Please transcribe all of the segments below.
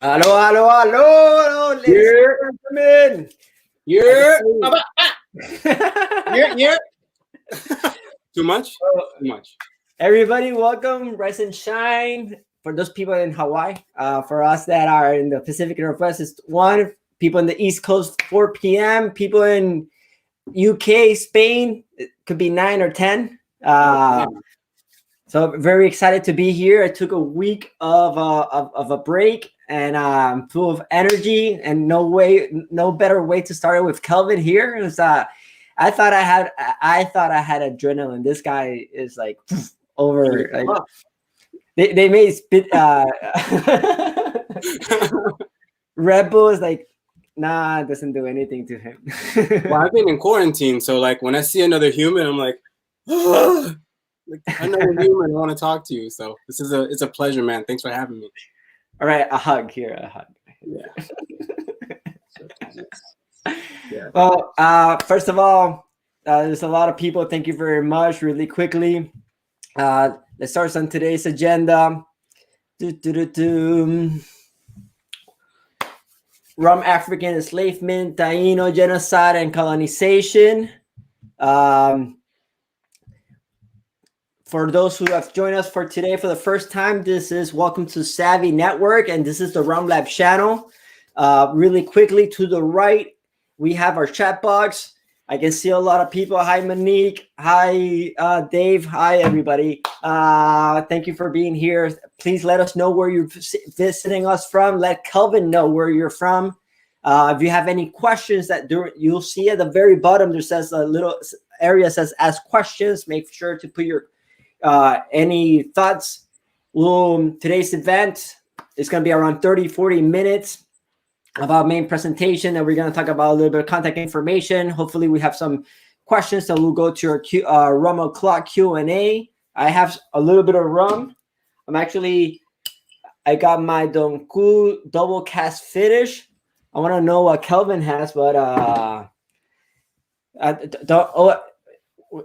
Hello, hello, hello, ladies and gentlemen. Yeah. Yeah. Too much? Too much. Everybody, welcome, rise and shine. For those people in Hawaii, for us that are in the Pacific Northwest, it's 1. People in the East Coast, 4 p.m. People in UK, Spain, it could be 9 or 10. So very excited to be here. I took a week of a break, and I'm full of energy. And no better way to start it with Kelvin here. It was, I thought I had adrenaline. This guy is like over. Like, they made spit. Red Bull is like, nah, it doesn't do anything to him. Well, I've been in quarantine, so like when I see another human, I'm like, oh, like another human. I want to talk to you. So it's a pleasure, man. Thanks for having me. All right, a hug here, a hug. Yeah. Well, first of all, there's a lot of people. Thank you very much. Really quickly, let's start on today's agenda. Rum African enslavement, Taino genocide, and colonization. For those who have joined us for today for the first time, this is welcome to Zavvy Network, and this is the Rum Lab channel. Really quickly, to the right, we have our chat box. I can see a lot of people. Hi, Monique. Hi, Dave. Hi, everybody. Thank you for being here. Please let us know where you're visiting us from. Let Kelvin know where you're from. If you have any questions, you'll see at the very bottom, there says a little area says ask questions. Make sure to put your any thoughts. Today's event is going to be around 30-40 minutes about main presentation, and we're going to talk about a little bit of contact information. Hopefully we have some questions that we'll go to our rum o'clock Q&A. I have a little bit of rum. I got my Donku double cast finish. I want to know what Kelvin has, but I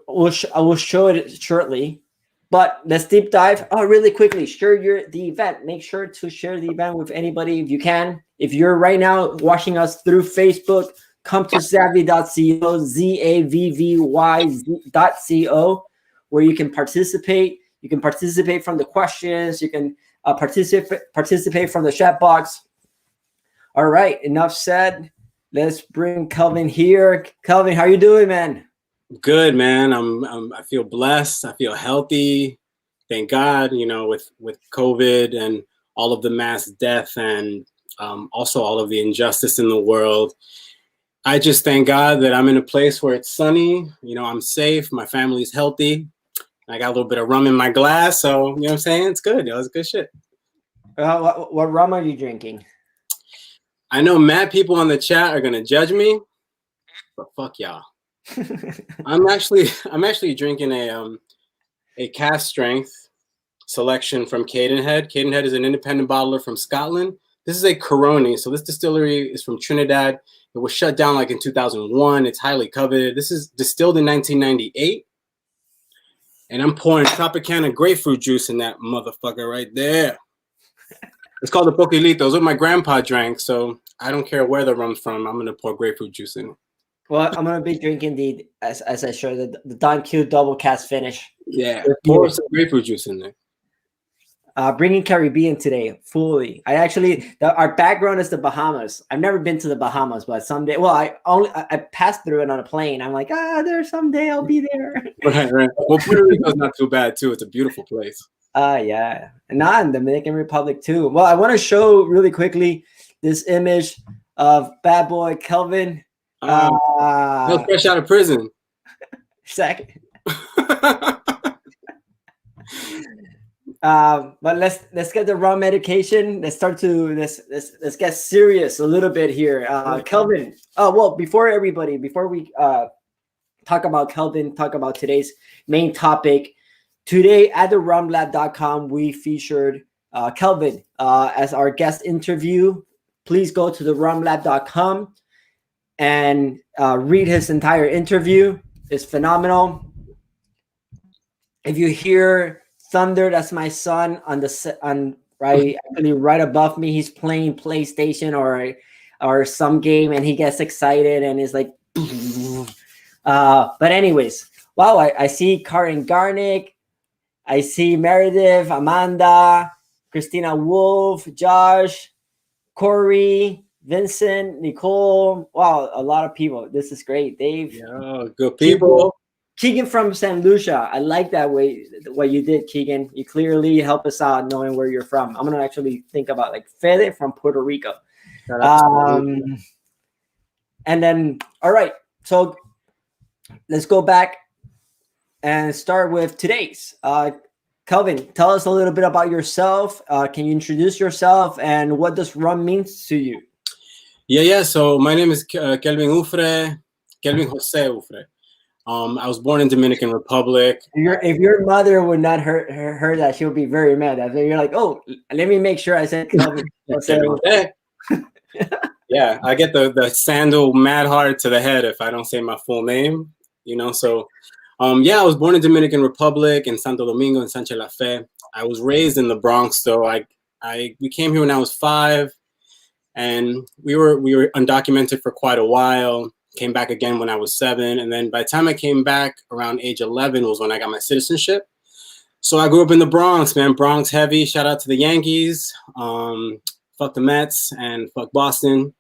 will show it shortly. But let's deep dive. Really quickly, share the event. Make sure to share the event with anybody if you can. If you're right now watching us through Facebook, come to zavvy.co, zavvy.co, where you can participate. You can participate from the questions. You can participate from the chat box. All right, enough said. Let's bring Kelvin here. Kelvin, how you doing, man? Good, man. I feel blessed. I feel healthy. Thank God, with COVID and all of the mass death and also all of the injustice in the world. I just thank God that I'm in a place where it's sunny. I'm safe. My family's healthy. I got a little bit of rum in my glass. So, you know what I'm saying? It's good. It's good shit. What rum are you drinking? I know mad people on the chat are going to judge me, but fuck y'all. I'm actually drinking a cask strength selection from Cadenhead. Cadenhead is an independent bottler from Scotland. This is a Coroni. So this distillery is from Trinidad. It was shut down like in 2001. It's highly coveted. This is distilled in 1998. And I'm pouring Tropicana grapefruit juice in that motherfucker right there. It's called the Poquilitos. Those what my grandpa drank. So I don't care where the rum's from. I'm going to pour grapefruit juice in it. Well, I'm gonna be drinking as I showed the Don Q double cast finish. Yeah, pour some grapefruit juice in there. Bringing Caribbean today fully. Our background is the Bahamas. I've never been to the Bahamas, but someday. Well, I passed through it on a plane. I'm like, there's someday I'll be there. Right. Well, Puerto Rico's not too bad too. It's a beautiful place. Yeah, and not in the Dominican Republic too. Well, I want to show really quickly this image of bad boy Kelvin. He's fresh out of prison. Second. But let's get the rum medication. Let's get serious a little bit here. Kelvin. Before we talk about Kelvin, talk about today's main topic. Today at the rumlab.com, we featured Kelvin as our guest interview. Please go to the rumlab.com and read his entire interview. It's phenomenal. If you hear thunder, that's my son on right? Actually, right above me, he's playing PlayStation or some game, and he gets excited and is like. But anyways, wow! I see Karen Garnick, I see Meredith, Amanda, Christina Wolf, Josh, Corey, Vincent, Nicole. Wow, a lot of people. This is great, Dave. Yeah, good people. Keegan from St. Lucia. I like that way what you did, Keegan. You clearly help us out knowing where you're from. I'm gonna actually think about like Fede from Puerto Rico. And then all right, so let's go back and start with today's. Kelvin, tell us a little bit about yourself. Can you introduce yourself and what does rum means to you? Yeah. So my name is Kelvin Uffre, Kelvin Jose Uffre. I was born in Dominican Republic. If your mother would not heard that, she would be very mad. I think you're like, oh, let me make sure I said Kelvin Jose. Yeah, I get the sandal mad hard to the head if I don't say my full name, you know. So, yeah, I was born in Dominican Republic in Santo Domingo in Sánchez La Fe. I was raised in the Bronx, though. We came here when I was 5, and we were undocumented for quite a while. Came back again when I was 7, and then by the time I came back around age 11 was when I got my citizenship. So I grew up in the Bronx, man. Bronx heavy. Shout out to the Yankees. Fuck the Mets and fuck Boston.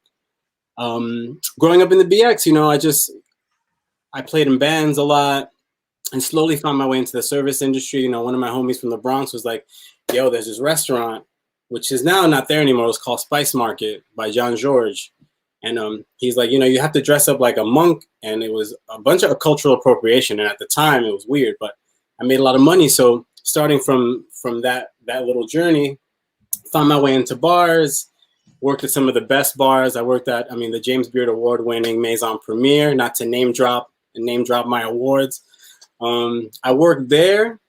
Growing up in the BX, you know, I played in bands a lot and slowly found my way into the service industry. You know, one of my homies from the Bronx was like, yo, there's this restaurant, which is now not there anymore. It was called Spice Market by John George. And he's like, you know, you have to dress up like a monk. And it was a bunch of cultural appropriation. And at the time, it was weird, but I made a lot of money. So starting from that little journey, found my way into bars, worked at some of the best bars. I worked at, the James Beard Award-winning Maison Premiere, not to name drop my awards. I worked there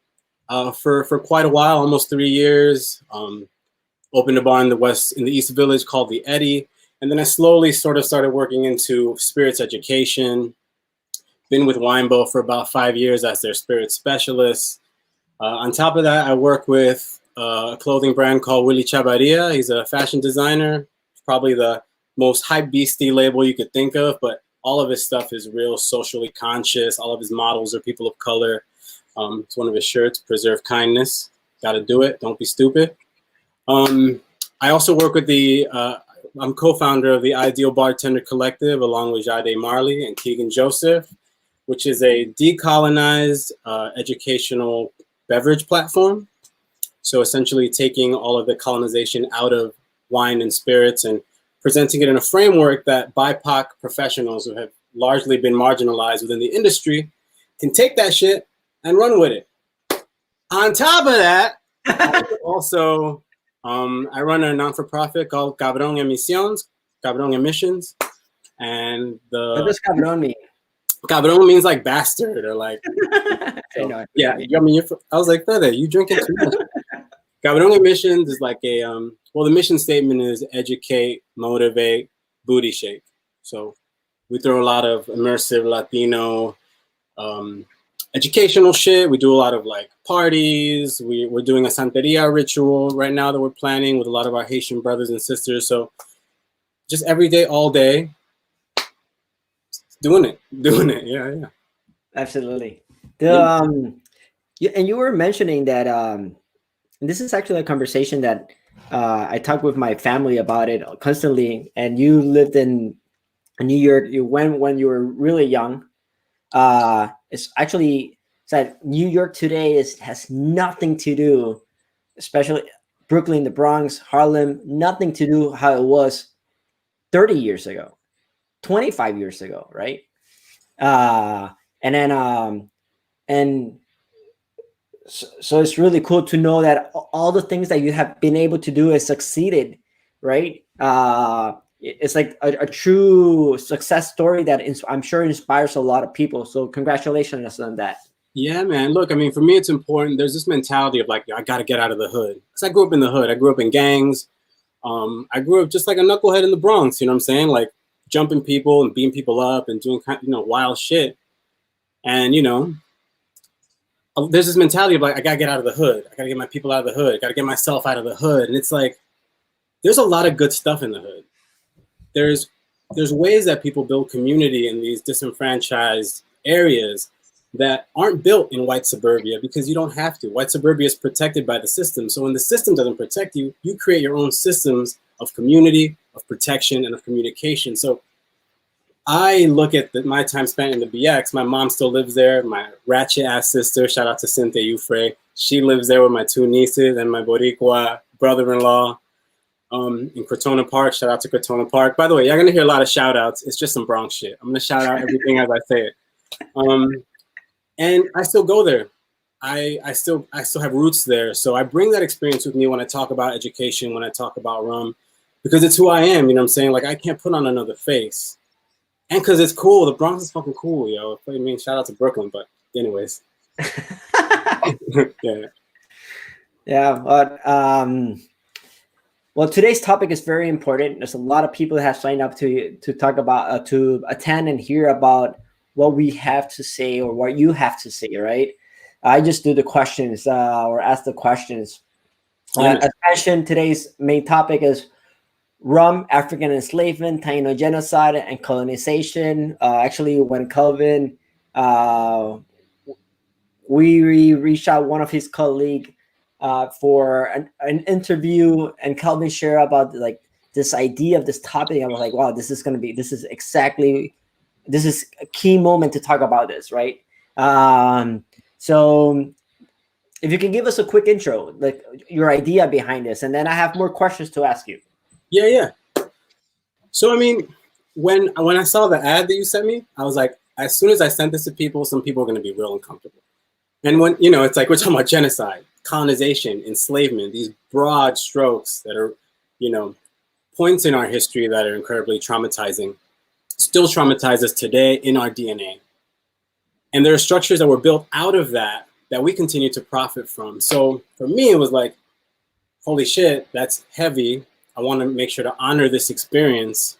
for quite a while, almost 3 years. Opened a bar in the East Village called the Eddy. And then I slowly sort of started working into spirits education. Been with Winebow for about 5 years as their spirit specialist. On top of that, I work with a clothing brand called Willy Chavarria. He's a fashion designer, probably the most hype beastie label you could think of, but all of his stuff is real socially conscious. All of his models are people of color. It's one of his shirts, Preserve Kindness. Got to do it. Don't be stupid. I also work with I'm co-founder of the Ideal Bartender Collective, along with Jade Marley and Keegan Joseph, which is a decolonized educational beverage platform. So essentially taking all of the colonization out of wine and spirits and presenting it in a framework that BIPOC professionals who have largely been marginalized within the industry can take that shit and run with it. On top of that, I run a non-for-profit called Cabron Emissions. And what does Cabron mean? Cabron means like bastard or like. I know. Yeah, I was like, Fede, you drinking too much. Cabron Emissions is like the mission statement is educate, motivate, booty shake. So we throw a lot of immersive Latino educational shit. We do a lot of like parties. We're doing a Santeria ritual right now that we're planning with a lot of our Haitian brothers and sisters. So just every day, all day, doing it. Yeah. Absolutely. And you were mentioning that, and this is actually a conversation that I talk with my family about it constantly. And you lived in New York. You went when you were really young. It's actually that New York today has nothing to do, especially Brooklyn, the Bronx, Harlem, nothing to do how it was 30 years ago, 25 years ago, right? So it's really cool to know that all the things that you have been able to do has succeeded, right? It's like a true success story that I'm sure inspires a lot of people. So congratulations on that. Yeah, man. Look, for me, it's important. There's this mentality of like, I got to get out of the hood. Because I grew up in the hood. I grew up in gangs. I grew up just like a knucklehead in the Bronx, you know what I'm saying? Like jumping people and beating people up and doing wild shit. And, there's this mentality of like, I gotta get out of the hood. I gotta get my people out of the hood. I gotta get myself out of the hood. And it's like, there's a lot of good stuff in the hood. There's ways that people build community in these disenfranchised areas that aren't built in white suburbia, because you don't have to. White suburbia is protected by the system. So when the system doesn't protect you, you create your own systems of community, of protection, and of communication. So I look at my time spent in the BX. My mom still lives there. My ratchet ass sister, shout out to Cynthia Uffre, she lives there with my 2 nieces and my Boricua brother-in-law in Crotona Park. Shout out to Crotona Park. By the way, you're gonna hear a lot of shout outs. It's just some Bronx shit. I'm gonna shout out everything as I say it. And I still go there. I still have roots there. So I bring that experience with me when I talk about education, when I talk about rum, because it's who I am. You know what I'm saying? Like, I can't put on another face. And because it's cool. The Bronx is fucking cool, yo. I mean, shout out to Brooklyn, but anyways. Yeah. Yeah, but well, today's topic is very important. There's a lot of people that have signed up to talk about, to attend and hear about what we have to say or what you have to say, right? I just do the questions or ask the questions. As mentioned, today's main topic is rum, African enslavement, Taino genocide, and colonization. Actually, when Kelvin, we reached out one of his colleagues for an interview, and Kelvin shared about like this idea of this topic. I was like, wow, this is a key moment to talk about this, right? So if you can give us a quick intro, like your idea behind this, and then I have more questions to ask you. Yeah. So, I mean, when I saw the ad that you sent me, I was like, as soon as I sent this to people, some people are going to be real uncomfortable. And when, it's like, we're talking about genocide, colonization, enslavement, these broad strokes that are, points in our history that are incredibly traumatizing, still traumatize us today in our DNA. And there are structures that were built out of that we continue to profit from. So for me, it was like, holy shit, that's heavy. I want to make sure to honor this experience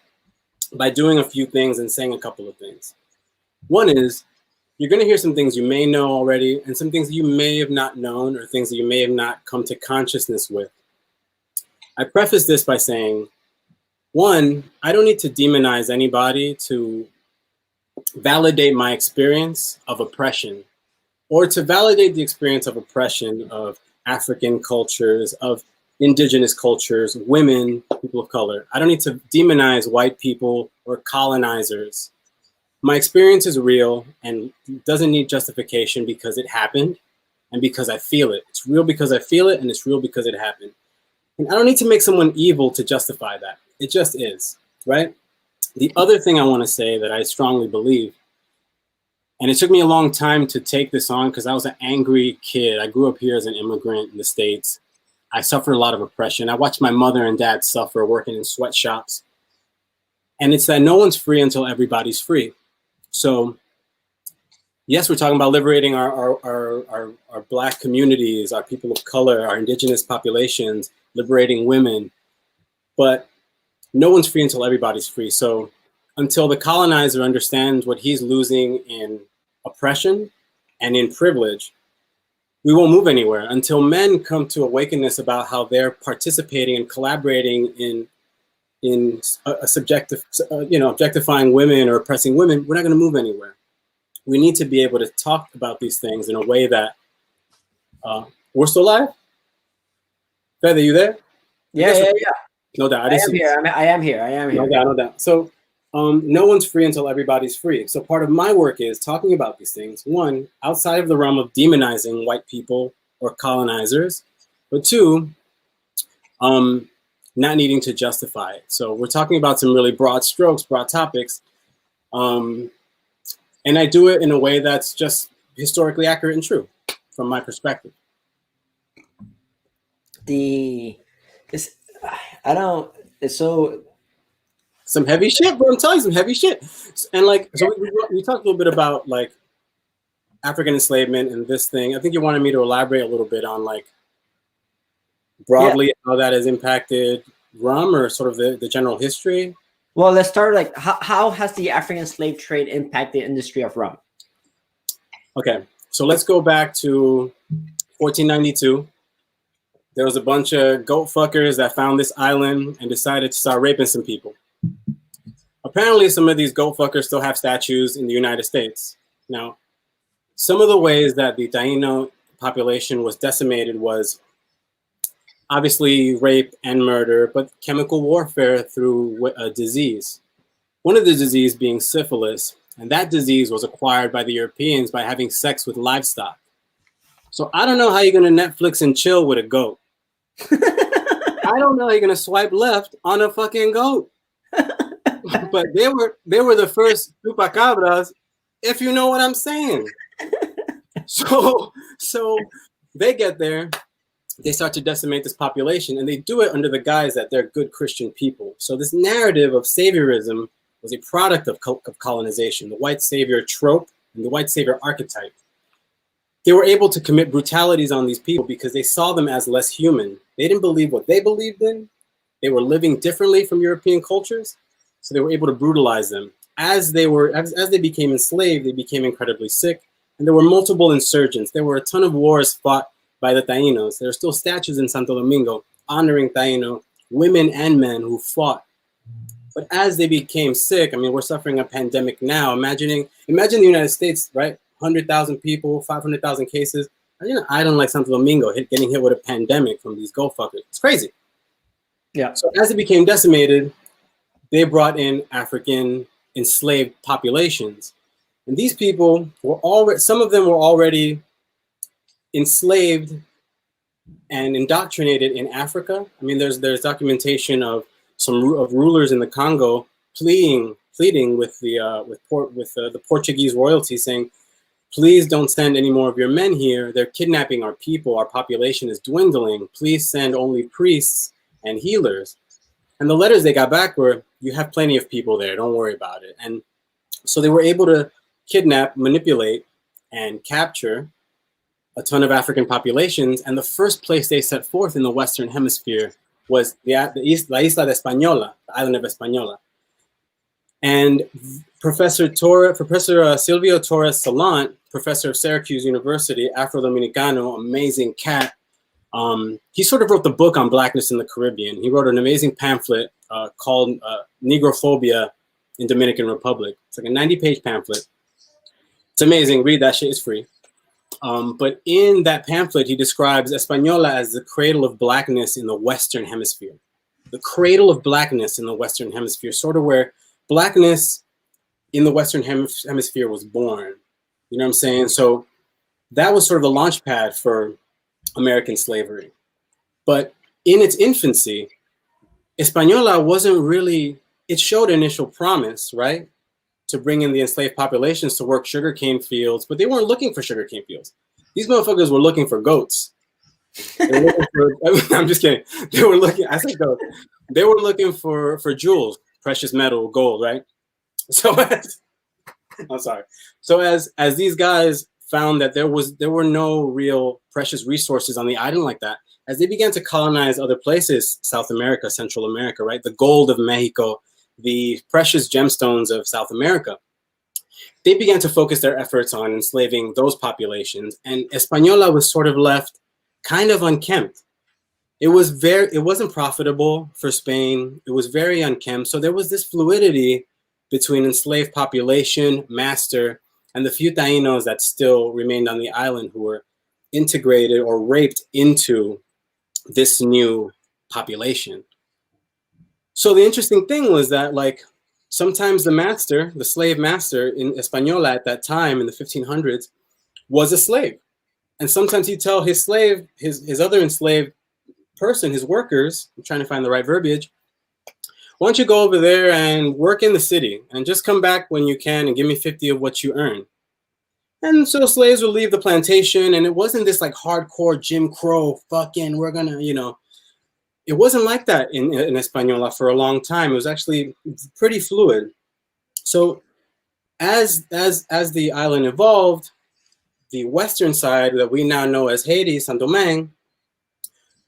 by doing a few things and saying a couple of things. One is, you're going to hear some things you may know already and some things you may have not known or things that you may have not come to consciousness with. I preface this by saying, one, I don't need to demonize anybody to validate my experience of oppression or to validate the experience of oppression of African cultures, of indigenous cultures, women, people of color. I don't need to demonize white people or colonizers. My experience is real and doesn't need justification because it happened and because I feel it. It's real because I feel it, and it's real because it happened. And I don't need to make someone evil to justify that. It just is, right? The other thing I want to say that I strongly believe, and it took me a long time to take this on because I was an angry kid. I grew up here as an immigrant in the States. I suffered a lot of oppression. I watched my mother and dad suffer working in sweatshops. And it's that no one's free until everybody's free. So yes, we're talking about liberating our Black communities, our people of color, our indigenous populations, liberating women, but no one's free until everybody's free. So until the colonizer understands what he's losing in oppression and in privilege, we won't move anywhere until men come to awakenness about how they're participating and collaborating in a subjective, objectifying women or oppressing women. We're not going to move anywhere. We need to be able to talk about these things in a way that we're still alive. Feather, you there? Yeah. No doubt. I am here. No doubt. So no one's free until everybody's free. So part of my work is talking about these things. One, outside of the realm of demonizing white people or colonizers, but two, not needing to justify it. So we're talking about some really broad strokes, broad topics. And I do it in a way that's just historically accurate and true from my perspective. Some heavy shit, bro. I'm telling you, some heavy shit. And we talked a little bit about like African enslavement and this thing. I think you wanted me to elaborate a little bit on like broadly how that has impacted rum or sort of the general history. Well, let's start how has the African slave trade impacted the industry of rum? Okay, So let's go back to 1492. There was a bunch of goat fuckers that found this island and decided to start raping some people. Apparently, some of these goat fuckers still have statues in the United States. Now, some of the ways that the Taino population was decimated was obviously rape and murder, but chemical warfare through a disease. One of the diseases being syphilis, and that disease was acquired by the Europeans by having sex with livestock. So I don't know how you're going to Netflix and chill with a goat. I don't know how you're going to swipe left on a fucking goat. But they were the first chupacabras, if you know what I'm saying. So they get there, they start to decimate this population, and they do it under the guise that they're good Christian people. So this narrative of saviorism was a product of colonization, the white savior trope and the white savior archetype. They were able to commit brutalities on these people because they saw them as less human. They didn't believe what they believed in. They were living differently from European cultures, so they were able to brutalize them. As they became enslaved, they became incredibly sick, and there were multiple insurgents. There were a ton of wars fought by the Tainos. There are still statues in Santo Domingo honoring Taino women and men who fought. But as they became sick, I mean, we're suffering a pandemic now. Imagine the United States, right? 100,000 people, 500,000 cases. Imagine an island like Santo Domingo getting hit with a pandemic from these goat fuckers. It's crazy. Yeah. So as it became decimated, they brought in African enslaved populations. And these people were already, some of them were already enslaved and indoctrinated in Africa. I mean, there's documentation of rulers in the Congo pleading with the Portuguese royalty, saying, please don't send any more of your men here. They're kidnapping our people. Our population is dwindling. Please send only priests and healers. And the letters they got back were, you have plenty of people there. Don't worry about it. And so they were able to kidnap, manipulate, and capture a ton of African populations. And the first place they set forth in the Western Hemisphere was La Isla de Española, the island of Española. And Professor Silvio Torres Salant, professor of Syracuse University, Afro-Dominicano, amazing cat. He sort of wrote the book on blackness in the Caribbean. He wrote an amazing pamphlet called Negrophobia in Dominican Republic. It's like a 90-page pamphlet. It's amazing. Read that shit. It's free. But in that pamphlet, he describes Española as the cradle of blackness in the Western Hemisphere. The cradle of blackness in the Western Hemisphere, sort of where blackness in the Western Hemisphere was born. You know what I'm saying? So that was sort of the launch pad for American slavery. But in its infancy, Española wasn't really, it showed initial promise, right? To bring in the enslaved populations to work sugarcane fields, but they weren't looking for sugarcane fields. These motherfuckers were looking for goats. They were looking for, I'm just kidding. They were looking, I said goats. They were looking for jewels, precious metal, gold, right? So I'm sorry. So as these guys found that there were no real precious resources on the island like that, as they began to colonize other places, South America, Central America, right? The gold of Mexico, the precious gemstones of South America, they began to focus their efforts on enslaving those populations. And Española was sort of left kind of unkempt. It wasn't profitable for Spain. It was very unkempt. So there was this fluidity between enslaved population, master, and the few Tainos that still remained on the island who were integrated or raped into this new population. So the interesting thing was that, like, sometimes the master, the slave master in Española at that time in the 1500s, was a slave. And sometimes he'd tell his slave, his other enslaved person, his workers, I'm trying to find the right verbiage, why don't you go over there and work in the city and just come back when you can and give me 50 of what you earn. And so slaves would leave the plantation, and it wasn't this like hardcore Jim Crow fucking, we're gonna, you know, it wasn't like that in Española for a long time. It was actually pretty fluid. So as the island evolved, the western side that we now know as Haiti, Saint-Domingue,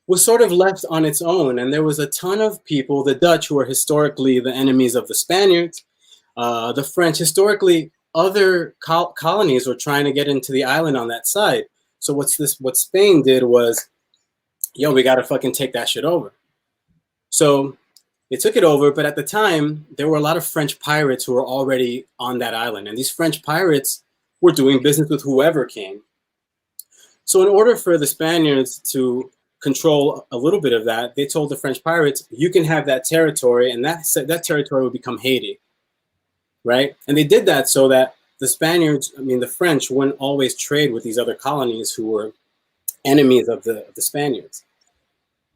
was sort of left on its own. And there was a ton of people, the Dutch, who were historically the enemies of the Spaniards, the French, historically other colonies were trying to get into the island on that side. So what Spain did was, yo, we got to fucking take that shit over. So they took it over, but at the time, there were a lot of French pirates who were already on that island. And these French pirates were doing business with whoever came. So in order for the Spaniards to control a little bit of that, they told the French pirates, you can have that territory, and that territory would become Haiti, right? And they did that so that the Spaniards, the French, wouldn't always trade with these other colonies who were enemies of the Spaniards.